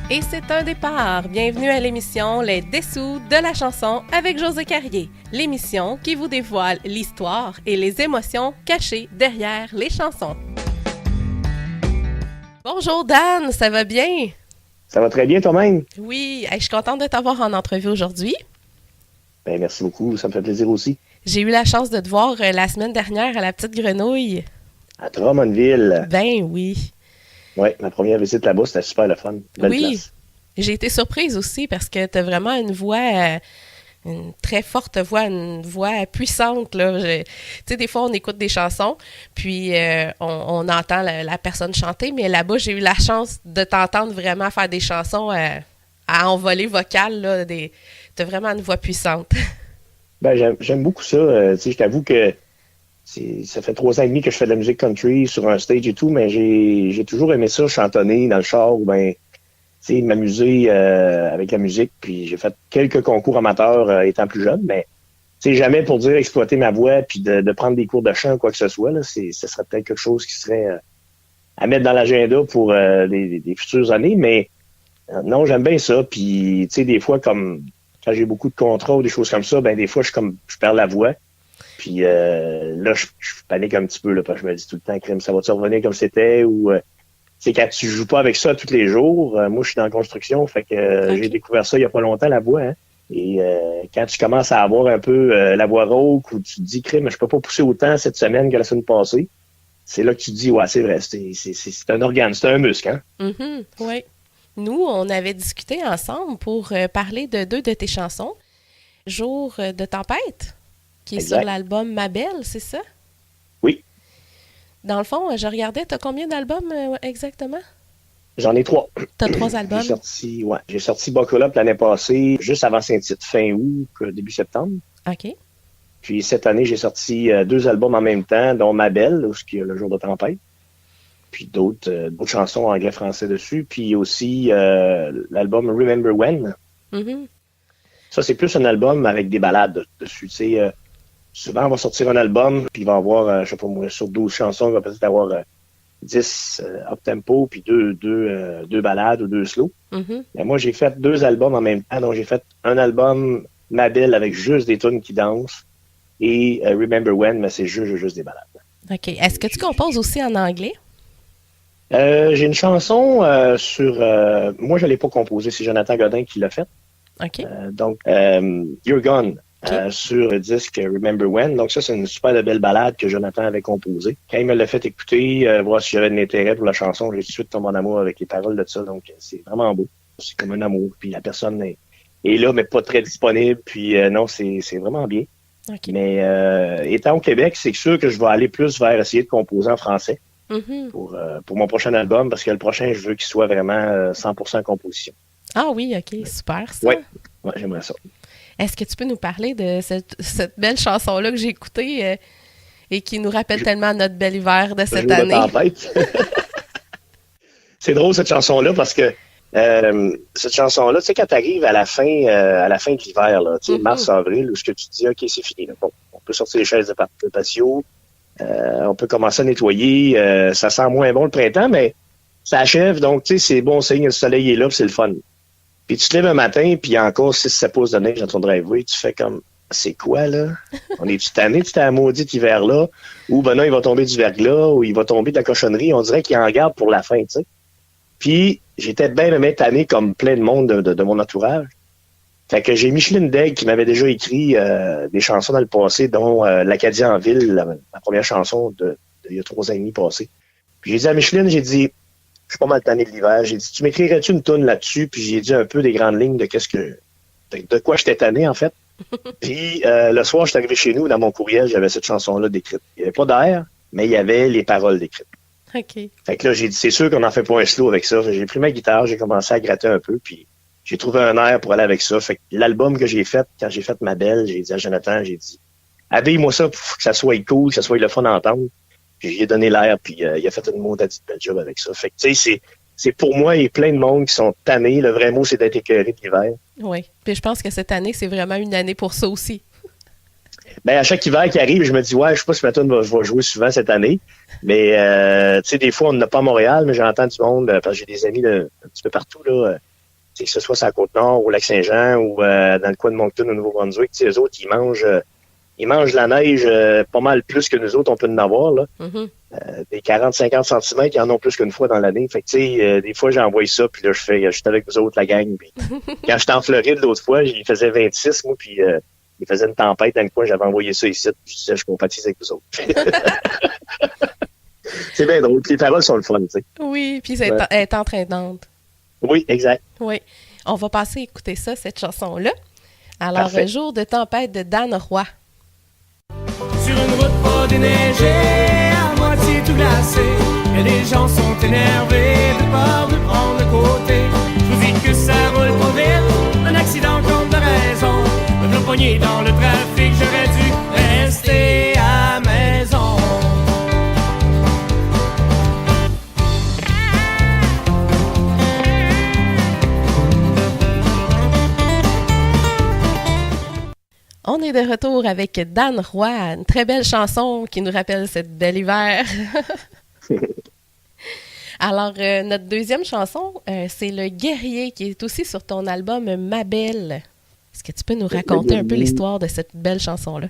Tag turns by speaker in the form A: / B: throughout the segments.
A: Et c'est un départ. Bienvenue à l'émission Les Dessous de la chanson avec José Carrier. L'émission qui vous dévoile l'histoire et les émotions cachées derrière les chansons. Bonjour Dan, ça va bien?
B: Ça va très bien toi-même?
A: Oui, je suis contente de t'avoir en entrevue aujourd'hui.
B: Ben, merci beaucoup, ça me fait plaisir aussi.
A: J'ai eu la chance de te voir la semaine dernière à la Petite Grenouille.
B: À Drummondville.
A: Ben oui.
B: Oui, ma première visite là-bas, c'était super le fun. Belle place.
A: J'ai été surprise aussi parce que tu as vraiment une voix, une très forte voix, une voix puissante. Là. Tu sais, des fois, on écoute des chansons, puis on entend la personne chanter, mais là-bas, j'ai eu la chance de t'entendre vraiment faire des chansons à envolée vocale. Tu as vraiment une voix puissante.
B: Ben, j'aime beaucoup ça. Tu sais, je t'avoue que ça fait 3 ans et demi que je fais de la musique country sur un stage et tout, mais j'ai toujours aimé ça, chantonner dans le char ou ben, tu sais, m'amuser avec la musique. Puis j'ai fait quelques concours amateurs étant plus jeune, mais tu sais, jamais pour dire exploiter ma voix puis de prendre des cours de chant ou quoi que ce soit. Là, ce serait peut-être quelque chose qui serait à mettre dans l'agenda pour des futures années, mais non, j'aime bien ça. Puis tu sais, des fois, comme quand j'ai beaucoup de contrats ou des choses comme ça, ben des fois, je perds la voix. Puis là, je panique un petit peu, là, parce que je me dis tout le temps, crime, ça va-tu revenir comme c'était? Ou c'est quand tu joues pas avec ça tous les jours. Moi, je suis dans la construction, fait que
A: Okay.
B: J'ai découvert ça il y a pas longtemps, la voix. Hein. Et quand tu commences à avoir un peu la voix rauque, où tu te dis, crime, je peux pas pousser autant cette semaine que la semaine passée, c'est là que tu te dis, ouais, c'est vrai, c'est un organe, c'est un muscle, hein?
A: Mm-hmm, oui. Nous, on avait discuté ensemble pour parler de 2 de tes chansons. Jour de tempête, qui est
B: Exact.
A: sur l'album Ma Belle, c'est ça?
B: Oui,
A: Dans le fond, je regardais, t'as combien d'albums exactement?
B: j'en ai 3.
A: T'as 3 albums?
B: J'ai sorti Buckle Up l'année passée, juste avant Saint-Tite, fin août, début septembre.
A: OK.
B: Puis cette année, j'ai sorti 2 albums en même temps, dont Ma Belle, où il y a le jour de tempête. Puis d'autres chansons anglais-français dessus. Puis aussi l'album Remember When.
A: Mm-hmm.
B: Ça, c'est plus un album avec des ballades dessus. Tu sais, souvent, on va sortir un album, puis il va y avoir, je sais pas moi, sur 12 chansons, il va peut-être avoir 10 up-tempo, puis deux ballades ou 2 slows.
A: Mm-hmm.
B: Mais moi, j'ai fait 2 albums en même temps. Donc, j'ai fait un album Ma Belle avec juste des tunes qui dansent et Remember When, mais c'est juste des ballades.
A: OK. Est-ce que tu composes aussi en anglais?
B: J'ai une chanson sur... moi, je ne l'ai pas composée. C'est Jonathan Godin qui l'a fait.
A: OK.
B: Donc, You're Gone, sur le disque Remember When. Donc, ça, c'est une super belle ballade que Jonathan avait composée. Quand il me l'a fait écouter, voir si j'avais de l'intérêt pour la chanson, j'ai tout de suite tombé en amour avec les paroles de ça. Donc, c'est vraiment beau. C'est comme un amour. Puis la personne est là, mais pas très disponible. Puis non, c'est vraiment bien.
A: OK.
B: Mais étant au Québec, c'est sûr que je vais aller plus vers essayer de composer en français.
A: Mm-hmm.
B: Pour mon prochain album, parce que le prochain, je veux qu'il soit vraiment 100% composition.
A: Ah oui, OK. Super, ça.
B: Ouais, j'aimerais ça.
A: Est-ce que tu peux nous parler de cette belle chanson-là que j'ai écoutée et qui nous rappelle tellement notre bel hiver de cette
B: Jour de
A: année?
B: tempête. C'est drôle, cette chanson-là, parce que cette chanson-là, tu sais, quand t'arrives à la fin de l'hiver, là, tu sais, mars, avril, où ce que tu te dis, OK, c'est fini. Là. Bon, on peut sortir les chaises de patio, on peut commencer à nettoyer, ça sent moins bon le printemps, mais ça achève, donc, tu sais, c'est bon signe, le soleil est là, puis c'est le fun. Puis tu te lèves un matin, puis il y a encore 6-7 pouces de neige dans ton driveway, tu fais comme, c'est quoi, là? On est-tu tanné de ce maudit hiver-là? Ou, ben non, il va tomber du verglas, ou il va tomber de la cochonnerie, on dirait qu'il en garde pour la fin, tu sais. Puis, j'étais bien tanné comme plein de monde de mon entourage. Fait que j'ai Micheline Degg qui m'avait déjà écrit des chansons dans le passé, dont L'Acadien en ville, la première chanson il y a 3 ans et demi passé. Puis j'ai dit à Micheline, j'ai dit, je suis pas mal tanné de l'hiver. J'ai dit, tu m'écrirais-tu une toune là-dessus? Puis j'ai dit un peu des grandes lignes de quoi j'étais tanné, en fait. Puis le soir, j'étais arrivé chez nous, dans mon courriel, j'avais cette chanson-là décrite. Il n'y avait pas d'air, mais il y avait les paroles décrites.
A: OK.
B: Fait que là, j'ai dit, c'est sûr qu'on n'en fait pas un slow avec ça. J'ai pris ma guitare, j'ai commencé à gratter un peu, puis j'ai trouvé un air pour aller avec ça. Fait que l'album que j'ai fait, quand j'ai fait Ma Belle, j'ai dit à Jonathan, j'ai dit, habille-moi ça pour que ça soit cool, que ça soit le fun à entendre. Puis j'ai donné l'air, puis il a fait une maudite belle job avec ça. Fait que, tu sais, c'est pour moi, il y a plein de monde qui sont tannés. Le vrai mot, c'est d'être écœuré de l'hiver.
A: Oui. Puis je pense que cette année, c'est vraiment une année pour ça aussi.
B: Ben, à chaque hiver qui arrive, je me dis, ouais, je sais pas si ma tune va jouer souvent cette année. Mais, tu sais, des fois, on n'a pas à Montréal, mais j'entends du monde, parce que j'ai des amis un petit peu partout, là, que ce soit sur la Côte-Nord, au Lac-Saint-Jean ou dans le coin de Moncton, au Nouveau-Brunswick, eux autres, ils mangent la neige pas mal plus que nous autres, on peut en avoir, là.
A: Mhm.
B: Des 40-50 cm, ils en ont plus qu'une fois dans l'année. Fait que, tu sais, des fois, j'envoie ça, puis là, j'étais avec vous autres, la gang. Puis, quand j'étais en Floride l'autre fois, il faisait 26, moi, puis il faisait une tempête dans le coin, j'avais envoyé ça ici, puis je disais, je compatis avec vous autres. C'est bien drôle, puis les paroles sont le fun, tu sais.
A: Oui, puis elle est entraînante.
B: Oui, exact.
A: Oui. On va passer à écouter ça, cette chanson-là. Alors,
B: Parfait.
A: Jour de tempête de Dan Roy.
C: Sur une route pas déneigée, à moitié tout glacé, et les gens sont énervés de peur de prendre le côté. Je vous dis que ça roule trop vite, un accident compte de raison. Me pogner dans le trafic, j'aurais dû rester à maison.
A: On est de retour avec Dan Roy, une très belle chanson qui nous rappelle cette belle hiver. Alors, notre deuxième chanson, c'est Le Guerrier, qui est aussi sur ton album Ma Belle. Est-ce que tu peux nous raconter un peu l'histoire de cette belle chanson-là?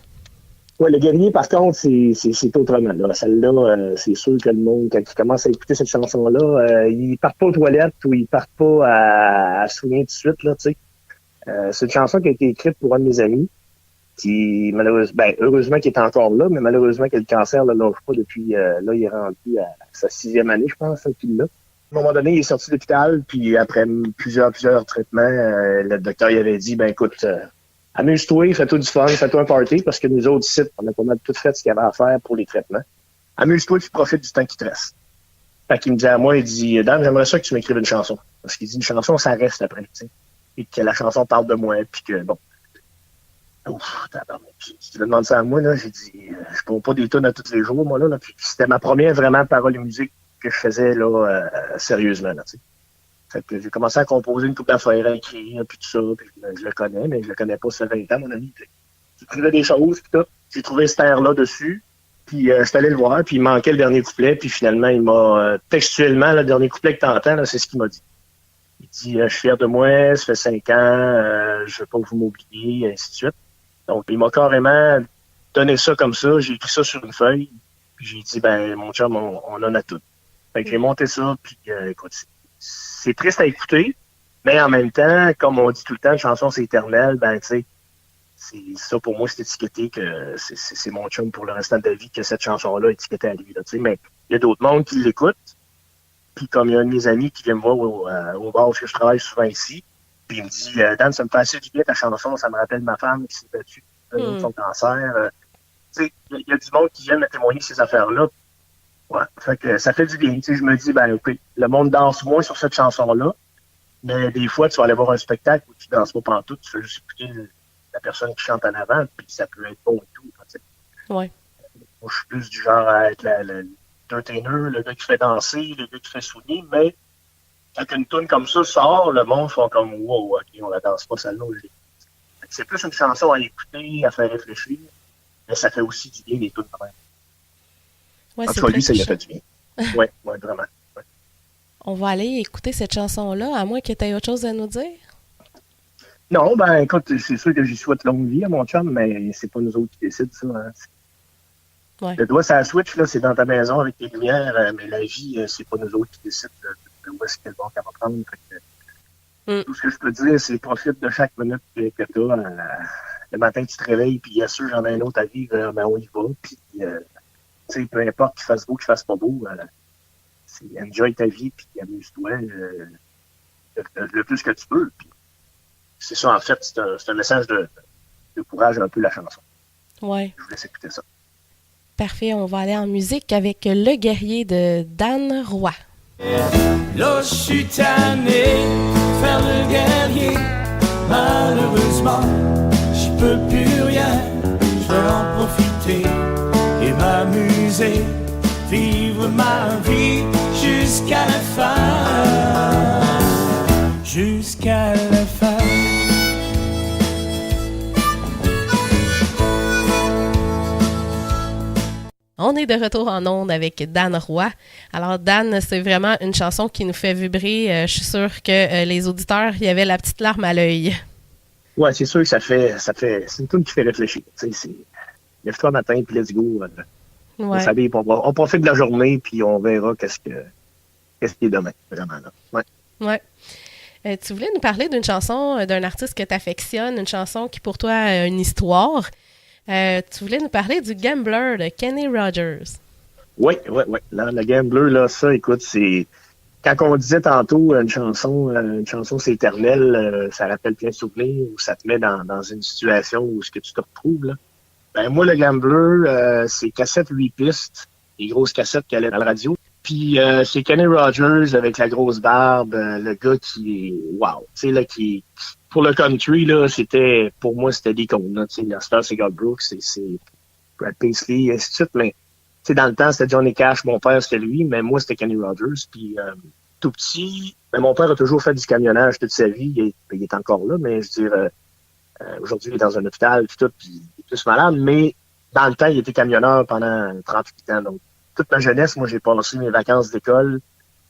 B: Oui, Le Guerrier, par contre, c'est autrement. Là. Celle-là, c'est sûr que le monde, quand il commence à écouter cette chanson-là, ils partent pas aux toilettes ou ils partent pas à soigner tout de suite, là, tu sais. C'est une chanson qui a été écrite pour un de mes amis, qui, malheureusement, heureusement qu'il est encore là, mais malheureusement que le cancer ne lâche pas depuis, là, il est rendu à sa 6e année, je pense, qu'il l'a. À un moment donné, il est sorti de l'hôpital, puis après plusieurs traitements, le docteur il avait dit, écoute, amuse-toi, fais-toi du fun, fais-toi un party, parce que nous autres ici, on a pas mal tout fait ce qu'il y avait à faire pour les traitements. Amuse-toi, puis profite du temps qui te reste. Fait qu'il me dit à moi, il dit, Dan, j'aimerais ça que tu m'écrives une chanson. Parce qu'il dit, une chanson, ça reste après, tu sais. Et que la chanson parle de moi, puis que, bon. Ouf, si tu me demandes ça à moi, là, j'ai dit, je prends pas des tonnes à tous les jours, moi, là. Puis c'était ma première vraiment parole et musique que je faisais, là, sérieusement, là, tu sais. Fait que j'ai commencé à composer une couple d'affaires, à écrire, puis tout ça, puis je le connais, mais je le connais pas, ça fait 20 ans, mon ami. J'écrivais des choses, puis tout. J'ai trouvé cet air-là dessus, puis je suis allé le voir, puis il manquait le dernier couplet, puis finalement, il m'a, textuellement, le dernier couplet que t'entends, là, c'est ce qu'il m'a dit. Il dit, je suis fier de moi, ça fait 5 ans, je veux pas que vous m'oubliez, et ainsi de suite. Donc, il m'a carrément donné ça comme ça. J'ai écrit ça sur une feuille. Puis j'ai dit, mon chum, on en a tout. Fait que j'ai monté ça. Puis, écoute, c'est triste à écouter. Mais en même temps, comme on dit tout le temps, une chanson, c'est éternel. Tu sais, c'est ça pour moi, c'est étiqueté que c'est mon chum pour le restant de la vie que cette chanson-là est étiquetée à lui. Là, tu sais. Mais il y a d'autres mondes qui l'écoutent. Puis, comme il y a un de mes amis qui vient me voir au bar où je travaille souvent ici, puis il me dit, Dan, ça me fait assez du bien ta chanson, ça me rappelle ma femme qui s'est battue contre son cancer. Tu sais, il y a du monde qui vient me témoigner ces affaires-là. Ouais, fait que ça fait du bien. Tu sais, je me dis, ok, le monde danse moins sur cette chanson-là, mais des fois, tu vas aller voir un spectacle où tu danses pas pantoute, tu fais juste écouter la personne qui chante en avant, puis ça peut être bon et tout. Tu sais.
A: Ouais.
B: Moi, je suis plus du genre à être l'entertainer, le gars qui fait danser, le gars qui fait soigner, mais quand une toune comme ça sort, le monde font comme « Wow, OK, on la danse pas, celle-là. » C'est plus une chanson à écouter, à faire réfléchir, mais ça fait aussi du bien, les tounes quand même.
A: Ouais,
B: en tout cas, lui, ça lui a fait du bien. Oui, vraiment. Ouais.
A: On va aller écouter cette chanson-là, à moins que tu aies autre chose à nous dire.
B: Non, écoute, c'est sûr que j'y souhaite longue vie à mon chum, mais c'est pas nous autres qui décident ça. Hein.
A: Ouais.
B: Le doigt, ça switch, là, c'est dans ta maison avec tes lumières, mais la vie, c'est pas nous autres qui décident où est-ce qu'elle va prendre. Tout ce que je peux dire, c'est profite de chaque minute que tu as. Le matin, tu te réveilles, puis bien sûr, j'en ai un autre à vivre, on y va. Puis, tu sais, peu importe qu'il fasse beau, qu'il fasse pas beau, c'est enjoy ta vie, puis amuse-toi le plus que tu peux. Puis, c'est ça, en fait, c'est un message de courage un peu, la chanson.
A: Ouais.
B: Je vous laisse écouter ça.
A: Parfait, on va aller en musique avec Le Guerrier de Dan Roy.
C: Là, je suis tanné de faire le guerrier. Malheureusement, j'y peux plus rien. Je vais en profiter et m'amuser, vivre ma vie jusqu'à la fin. Jusqu'à la fin.
A: On est est de retour en ondes avec Dan Roy. Alors, Dan, c'est vraiment une chanson qui nous fait vibrer. Je suis sûre que les auditeurs, il y avait la petite larme à l'œil.
B: Ouais, c'est sûr que c'est une tune qui fait réfléchir. Tu sais, c'est lève-toi matin, puis let's go. On s'habille, on profite de la journée, puis on verra qu'est-ce qui est demain, vraiment, là. Ouais.
A: Ouais. Tu voulais nous parler d'une chanson d'un artiste que tu affectionnes, une chanson qui pour toi a une histoire. Tu voulais nous parler du Gambler de Kenny Rogers.
B: Oui. Là, le Gambler, là, ça, écoute, c'est... Quand on disait tantôt une chanson c'est éternel, ça rappelle plein de souvenirs, ou ça te met dans une situation où ce que tu te retrouves, là. Ben, moi, le Gambler, c'est cassette 8 pistes, les grosses cassettes qui allaient dans la radio. Puis c'est Kenny Rogers avec la grosse barbe, le gars qui est wow, tu sais là qui pour le country là, pour moi c'était l'icône là, tu sais la star c'est Garth Brooks, c'est Brad Paisley et ainsi de suite, mais tu sais dans le temps c'était Johnny Cash, mon père c'était lui, mais moi c'était Kenny Rogers, puis tout petit, ben, mon père a toujours fait du camionnage toute sa vie, il est encore là, mais je veux dire aujourd'hui il est dans un hôpital puis tout, puis il est plus malade, mais dans le temps il était camionneur pendant 38 ans, donc toute ma jeunesse, moi, j'ai passé mes vacances d'école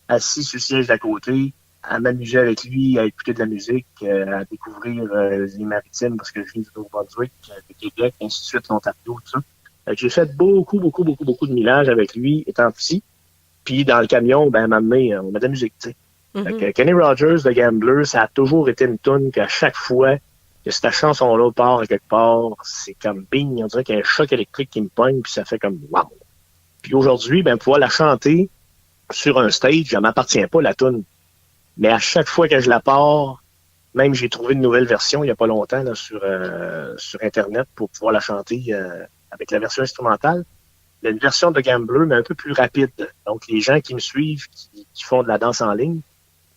B: assis sur le siège d'à côté, à m'amuser avec lui, à écouter de la musique, à découvrir les maritimes, parce que je viens du Nouveau-Brunswick, de Québec, ainsi de suite, l'Ontario, tout ça. J'ai fait beaucoup de millages avec lui, étant petit. Puis dans le camion, ben, à un moment donné, on met de la musique, tu sais. Fait que Kenny Rogers, The Gambler, ça a toujours été une tune qu'à chaque fois que cette chanson-là part à quelque part, c'est comme bing, on dirait qu'il y a un choc électrique qui me pogne, puis ça fait comme wow. Puis aujourd'hui, ben, pouvoir la chanter sur un stage, ça m'appartient pas, la tune. Mais à chaque fois que je la pars, même j'ai trouvé une nouvelle version il y a pas longtemps là, sur Internet pour pouvoir la chanter avec la version instrumentale. Il y a une version de Gambler, mais un peu plus rapide. Donc, les gens qui me suivent, qui font de la danse en ligne,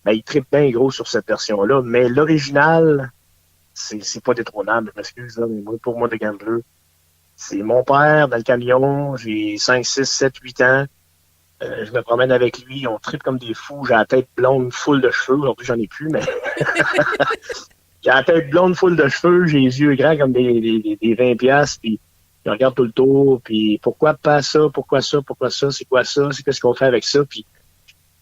B: ben, ils trippent bien gros sur cette version-là. Mais l'original, c'est pas détrônable. Je m'excuse, là, mais pour moi, de Gambler, c'est mon père dans le camion, j'ai 5, 6, 7, 8 ans. Je me promène avec lui, on tripe comme des fous. J'ai la tête blonde, full de cheveux. Aujourd'hui, j'en ai plus, mais j'ai la tête blonde, full de cheveux. J'ai les yeux grands comme des 20 piastres. Puis je regarde tout le tour. Puis pourquoi pas ça? Pourquoi ça? Pourquoi ça? C'est quoi ça? C'est qu'est-ce qu'on fait avec ça? Puis,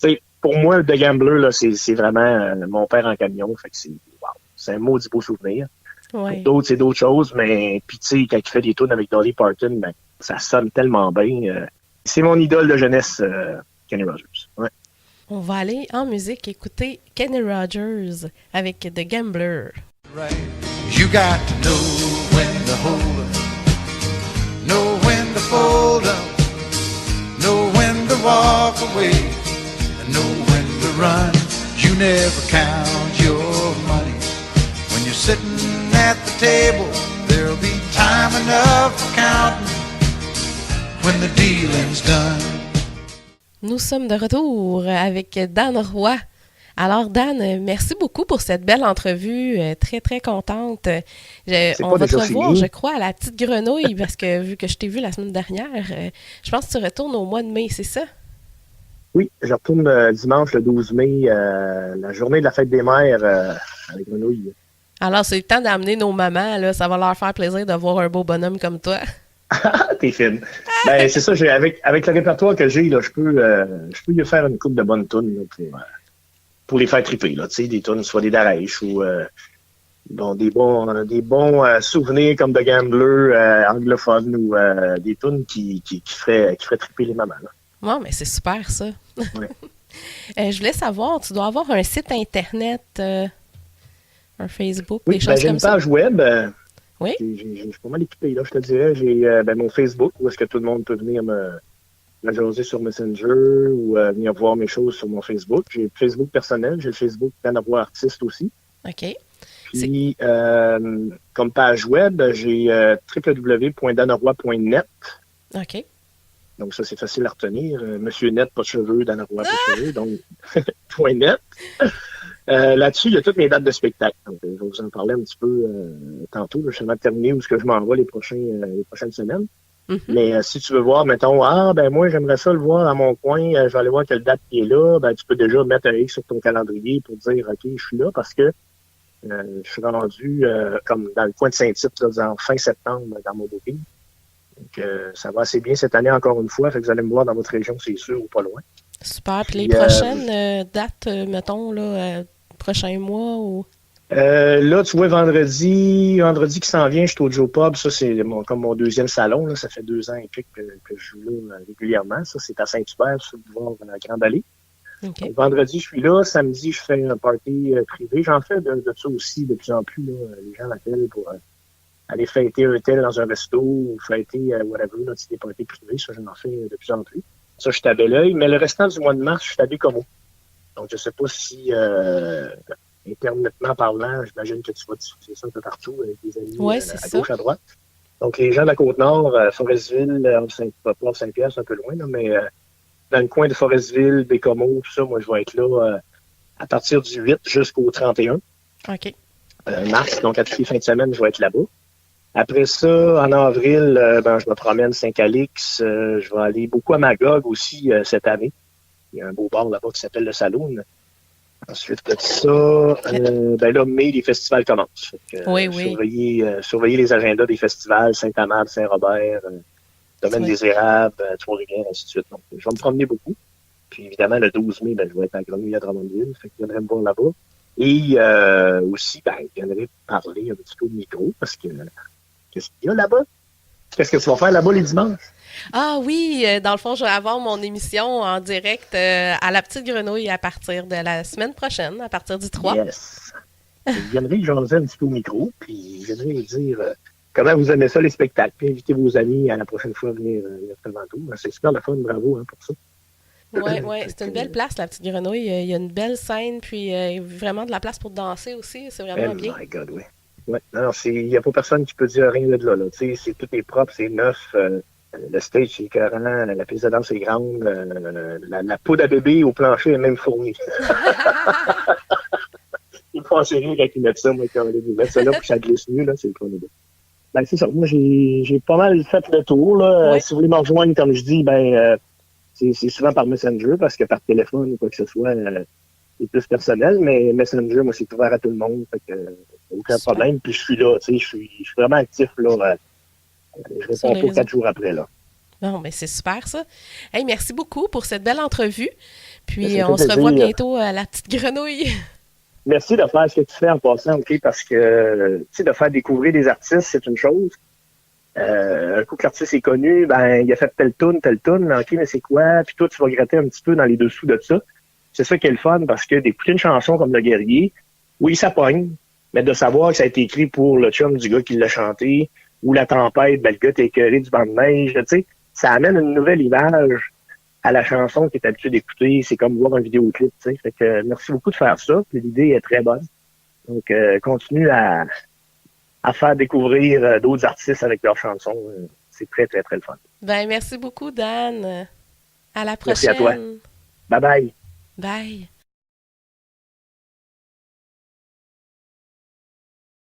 B: tu sais, pour moi, The Gambler, là, c'est vraiment mon père en camion. Fait que c'est un maudit beau souvenir.
A: Ouais.
B: Pour d'autres, c'est d'autres choses, mais puis tu sais, quand il fait des tunes avec Dolly Parton, ben, ça sonne tellement bien. C'est mon idole de jeunesse, Kenny Rogers. Ouais.
A: On va aller en musique écouter Kenny Rogers avec The Gambler.
D: Right. You got to know when to hold up, know when to fold up, know when to walk away, and know when to run. You never count your money when you're sitting at the table. There'll be time enough for counting when the dealing's done.
A: Nous sommes de retour avec Dan Roy. Alors Dan, merci beaucoup pour cette belle entrevue, très très contente. On va te revoir, je crois, à la Petite Grenouille parce que vu que je t'ai vu la semaine dernière, je pense que tu retournes au mois de mai, c'est ça?
B: Oui, je retourne dimanche le 12 mai, la journée de la fête des mères à la Grenouille. Alors,
A: c'est le temps d'amener nos mamans, là. Ça va leur faire plaisir de voir un beau bonhomme comme toi.
B: T'es fine. Ben, c'est ça, avec le répertoire que j'ai, là, je peux lui faire une couple de bonnes tunes pour les faire triper, là. Tu sais, des tunes, soit des Darèches ou des bons souvenirs comme The Gambler anglophone ou des tunes qui feraient triper les mamans, là.
A: Ouais, mais c'est super, ça.
B: Ouais.
A: Je voulais savoir, tu dois avoir un site Internet... un Facebook,
B: oui,
A: des choses
B: j'ai
A: comme ça.
B: J'ai une page web.
A: Oui.
B: J'ai pas mal équipé, là, je te dirais. J'ai mon Facebook, où est-ce que tout le monde peut venir me jaser sur Messenger ou venir voir mes choses sur mon Facebook. J'ai le Facebook personnel, j'ai le Facebook Dan Roy Artiste aussi.
A: OK.
B: Puis, comme page web, j'ai www.danroy.net.
A: OK.
B: Donc, ça, c'est facile à retenir. Monsieur Net, pas de cheveux, Dan Roy, pas de cheveux. Donc, .net. Là-dessus, il y a toutes mes dates de spectacle. Donc, je vais vous en parler un petit peu tantôt. Je suis seulement terminé où ce que je m'en vais les prochaines semaines.
A: Mm-hmm.
B: Mais si tu veux voir, mettons, moi, j'aimerais ça le voir dans mon coin, je vais aller voir quelle date qui est là, ben, tu peux déjà mettre un X sur ton calendrier pour dire, OK, je suis là parce que je suis rendu comme dans le coin de Saint-Tite, là, en fin septembre, dans mon booking. Donc, ça va assez bien cette année encore une fois. Fait que vous allez me voir dans votre région, c'est sûr, ou pas loin.
A: Super. Puis les
B: Puis,
A: prochaines dates, mettons, là, prochains mois ou...
B: là, tu vois, vendredi qui s'en vient, je suis au Joe Pub. Ça, c'est comme mon deuxième salon. Là. Ça fait 2 ans et quelques que je joue là régulièrement. Ça, c'est à Saint-Hubert, sur le boulevard Grande Allée.
A: OK.
B: Donc, vendredi, je suis là. Samedi, je fais un party privé. J'en fais de ça aussi de plus en plus. Là. Les gens m'appellent pour aller fêter un tel dans un resto ou fêter whatever, là, des parties privés. Ça, j'en fais de plus en plus. Ça, je suis à Belleuil. Mais le restant du mois de mars, je suis à Bécomo. Donc, je sais pas si... intermittentment parlant, j'imagine que tu vas diffuser ça un peu partout avec des amis à gauche, à droite. Donc, les gens de la Côte-Nord, Forestville, Saint-Pierre, c'est un peu loin, là, mais dans le coin de Forestville, Bécomo, tout ça, moi, je vais être là à partir du 8 jusqu'au 31
A: OK.
B: mars. Donc, à toutes les fins de semaine, je vais être là-bas. Après ça, en avril, je me promène Saint-Calix. Je vais aller beaucoup à Magog aussi cette année. Il y a un beau bar là-bas qui s'appelle le Saloon. Ensuite de ça, là, mai, les festivals commencent. Fait que,
A: oui.
B: Surveiller les agendas des festivals, Saint-Amand, Saint-Robert, Domaine des Érables, Trois-Rivières, ainsi de suite. Donc, je vais me promener beaucoup. Puis évidemment, le 12 mai, je vais être à Grenouille à Drummondville. Fait que je viendrai me voir là-bas. Et aussi, je viendrai parler un petit peu au micro parce que qu'est-ce qu'il y a là-bas? Qu'est-ce que tu vas faire là-bas les dimanches?
A: Ah oui, dans le fond, je vais avoir mon émission en direct à la Petite Grenouille à partir de la semaine prochaine, à partir du 3.
B: Yes! Je viendrai jaser un petit peu au micro, puis je viendrai vous dire comment vous aimez ça, les spectacles. Puis invitez vos amis à la prochaine fois à venir faire le tour. C'est super le fun, bravo pour ça.
A: Oui, c'est une belle place, la Petite Grenouille. Il y a une belle scène, puis vraiment de la place pour danser aussi. C'est vraiment bien.
B: Oh my God, oui. Ouais. Non, il n'y a pas personne qui peut dire rien de là. Tout est propre, c'est neuf. Le stage est écœurant, la piste de danse est grande, la poudre à bébé au plancher est même fournie. Ils me font assez rire quand ils mettent ça, moi, quand ils mettent ça là pour que ça glisse mieux, là, c'est le premier bout. C'est ça. Moi, j'ai pas mal fait le tour, là.
A: Oui.
B: Si vous voulez me rejoindre, comme je dis, c'est souvent par Messenger, parce que par téléphone ou quoi que ce soit, c'est plus personnel, mais Messenger, moi, c'est ouvert à tout le monde, fait que aucun problème. Puis je suis là, je suis vraiment actif, là. Je réponds pas 4 jours après, là.
A: Bon, mais c'est super, ça. Hey, merci beaucoup pour cette belle entrevue. Puis,
B: on
A: se revoit bientôt à la Petite Grenouille.
B: Merci de faire ce que tu fais en passant, OK, parce que, de faire découvrir des artistes, c'est une chose. Un coup que l'artiste est connu, il a fait telle toune, là, OK, mais c'est quoi? Puis toi, tu vas gratter un petit peu dans les dessous de ça. C'est ça qui est le fun, parce que d'écouter une chanson comme Le Guerrier, oui, ça pogne, mais de savoir que ça a été écrit pour le chum du gars qui l'a chanté, ou La Tempête, le gars t'es écœuré du banc de neige, tu sais, ça amène une nouvelle image à la chanson que tu es habitué d'écouter. C'est comme voir un vidéoclip, tu sais. Fait que merci beaucoup de faire ça, puis l'idée est très bonne. Donc, continue à faire découvrir d'autres artistes avec leurs chansons. C'est très, très, très le fun.
A: Merci beaucoup, Dan. À la prochaine.
B: Merci à toi. Bye bye.
A: Bye.